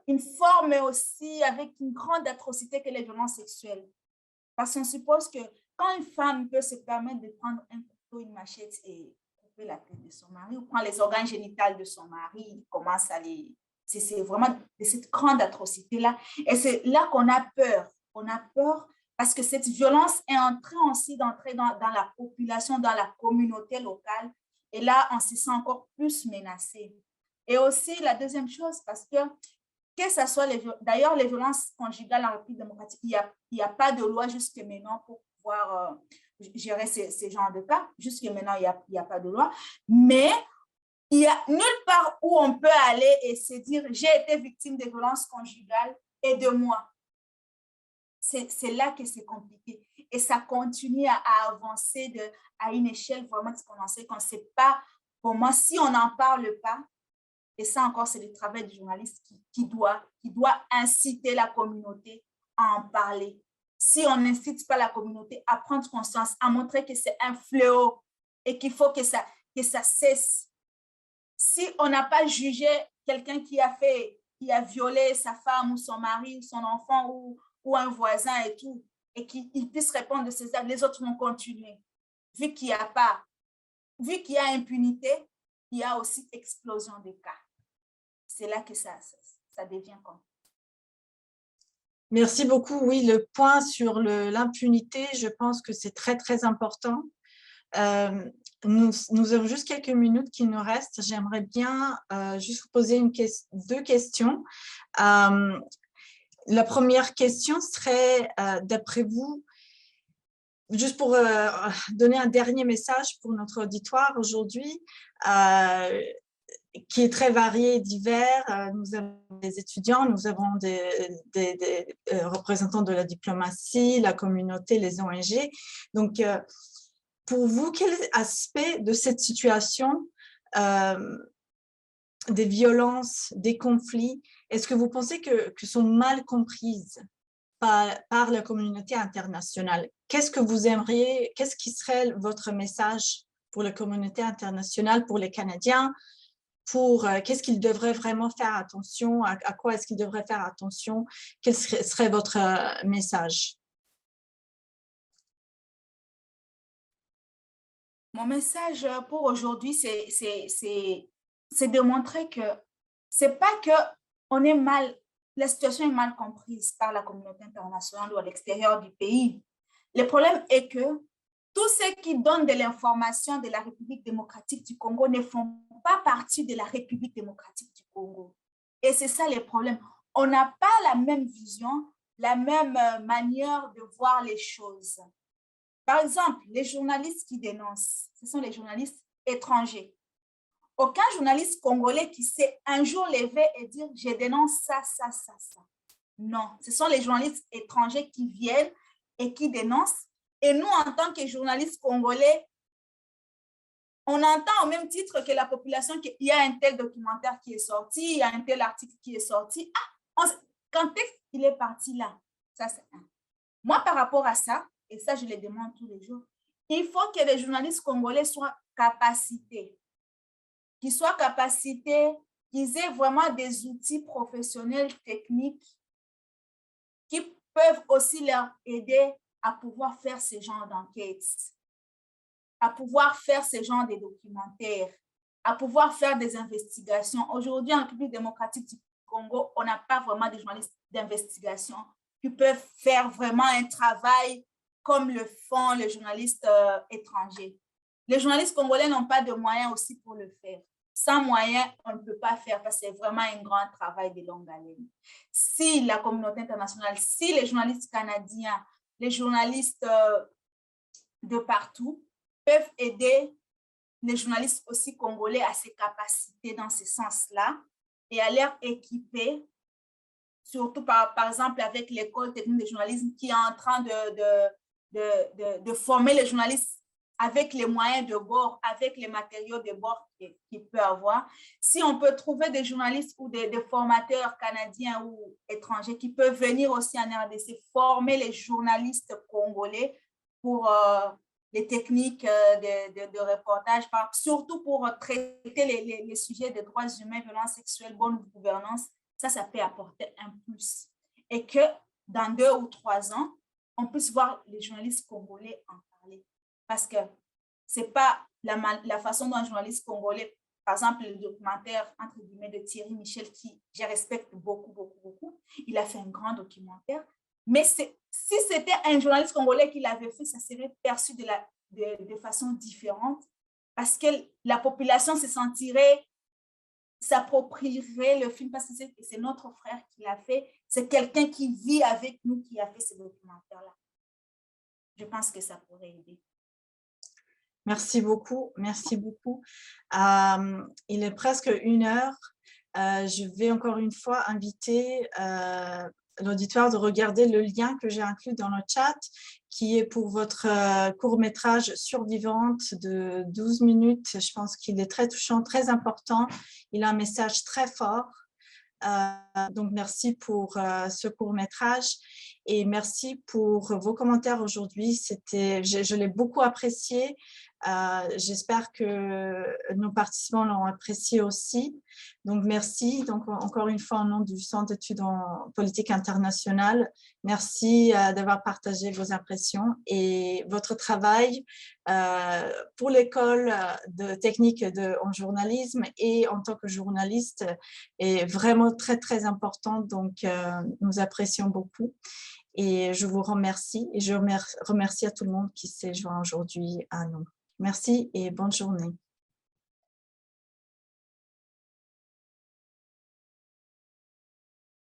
une forme aussi avec une grande atrocité que les violences sexuelles. Parce qu'on suppose que quand une femme peut se permettre de prendre un couteau, une machette et couper la tête de son mari ou prendre les organes génitaux de son mari, il commence à les... C'est vraiment de cette grande atrocité-là. Et c'est là qu'on a peur. On a peur parce que cette violence est en train aussi d'entrer dans la population, dans la communauté locale. Et là, on se sent encore plus menacé. Et aussi, la deuxième chose, parce que ce soit d'ailleurs les violences conjugales en République démocratique, il n'y a pas de loi jusque maintenant pour pouvoir gérer ces genres de cas. Jusque maintenant, il n'y a pas de loi. Mais il n'y a nulle part où on peut aller et se dire j'ai été victime de violences conjugales, aide-moi. C'est là que c'est compliqué. Et ça continue à avancer à une échelle vraiment exponentielle qu'on ne sait pas. Pour moi, si on n'en parle pas, et ça encore, c'est le travail du journaliste qui doit inciter la communauté à en parler. Si on n'incite pas la communauté à prendre conscience, à montrer que c'est un fléau et qu'il faut que ça cesse. Si on n'a pas jugé quelqu'un qui a violé sa femme ou son mari ou son enfant ou un voisin et tout, et qu'il puisse répondre de ces actes, les autres vont continuer. Vu qu'il y a impunité, il y a aussi explosion de cas. C'est là que ça devient comme. Merci beaucoup. Oui, le point sur l'impunité, je pense que c'est très, très important. Nous avons juste quelques minutes qui nous restent. J'aimerais bien juste vous poser deux questions. La première question serait, d'après vous, juste pour donner un dernier message pour notre auditoire aujourd'hui, qui est très varié et divers. Nous avons des étudiants, nous avons des représentants de la diplomatie, la communauté, les ONG. Donc, pour vous, quel aspect de cette situation, des violences, des conflits, est-ce que vous pensez que sont mal comprises par la communauté internationale? Qu'est-ce que vous aimeriez, qu'est-ce qui serait votre message pour la communauté internationale, pour les Canadiens, pour qu'est-ce qu'ils devraient vraiment faire attention, à quoi est-ce qu'ils devraient faire attention? Quel serait votre message? Mon message pour aujourd'hui, c'est de montrer que c'est pas que on est mal, la situation est mal comprise par la communauté internationale ou à l'extérieur du pays. Le problème est que tous ceux qui donnent de l'information de la République démocratique du Congo ne font pas partie de la République démocratique du Congo. Et c'est ça le problème. On n'a pas la même vision la même manière de voir les choses. Par exemple, les journalistes qui dénoncent, ce sont les journalistes étrangers. Aucun journaliste congolais qui s'est un jour levé et dire « je dénonce ça, ça, ça, ça ». Non, ce sont les journalistes étrangers qui viennent et qui dénoncent. Et nous, en tant que journalistes congolais, on entend au même titre que la population qu'il y a un tel documentaire qui est sorti, il y a un tel article qui est sorti. Ah, quand il est parti là, ça c'est un. Moi, par rapport à ça, et ça je le demande tous les jours, il faut que les journalistes congolais soient capacités, qu'ils soient capacités, qu'ils aient vraiment des outils professionnels, techniques, qui peuvent aussi leur aider à pouvoir faire ce genre d'enquêtes, à pouvoir faire ce genre de documentaires, à pouvoir faire des investigations. Aujourd'hui, en République démocratique du Congo, on n'a pas vraiment de journalistes d'investigation qui peuvent faire vraiment un travail comme le font les journalistes étrangers. Les journalistes congolais n'ont pas de moyens aussi pour le faire. Sans moyens, on ne peut pas faire parce que c'est vraiment un grand travail de longue haleine. Si la communauté internationale, si les journalistes canadiens, les journalistes de partout peuvent aider les journalistes aussi congolais à se capaciter dans ce sens-là et à leur équiper, surtout par exemple avec l'école technique de journalisme qui est en train de former les journalistes avec les moyens de bord, avec les matériaux de bord qu'il peut avoir. Si on peut trouver des journalistes ou des formateurs canadiens ou étrangers qui peuvent venir aussi en RDC former les journalistes congolais pour les techniques de reportage, surtout pour traiter les sujets des droits humains, violences sexuelles, bonne gouvernance, ça peut apporter un plus. Et que dans 2 ou 3 ans, on puisse voir les journalistes congolais en parler. Parce que ce n'est pas la façon dont un journaliste congolais, par exemple le documentaire entre guillemets de Thierry Michel, qui je respecte beaucoup, beaucoup, beaucoup, il a fait un grand documentaire, mais si c'était un journaliste congolais qui l'avait fait, ça serait perçu de façon différente parce que la population se sentirait, s'approprierait le film parce que c'est notre frère qui l'a fait, c'est quelqu'un qui vit avec nous qui a fait ce documentaire-là. Je pense que ça pourrait aider. Merci beaucoup, merci beaucoup. Il est presque 1h. Je vais encore une fois inviter l'auditoire de regarder le lien que j'ai inclus dans le chat, qui est pour votre court-métrage Survivante de 12 minutes. Je pense qu'il est très touchant, très important. Il a un message très fort. Donc, merci pour ce court-métrage et merci pour vos commentaires aujourd'hui. Je l'ai beaucoup apprécié. J'espère que nos participants l'ont apprécié aussi. Donc, merci. Donc, encore une fois, au nom du Centre d'études en politique internationale, merci d'avoir partagé vos impressions et votre travail pour l'école de technique en journalisme et en tant que journaliste est vraiment très, très important. Donc, nous apprécions beaucoup. Et je vous remercie et je remercie à tout le monde qui s'est joint aujourd'hui à nous. Merci et bonne journée.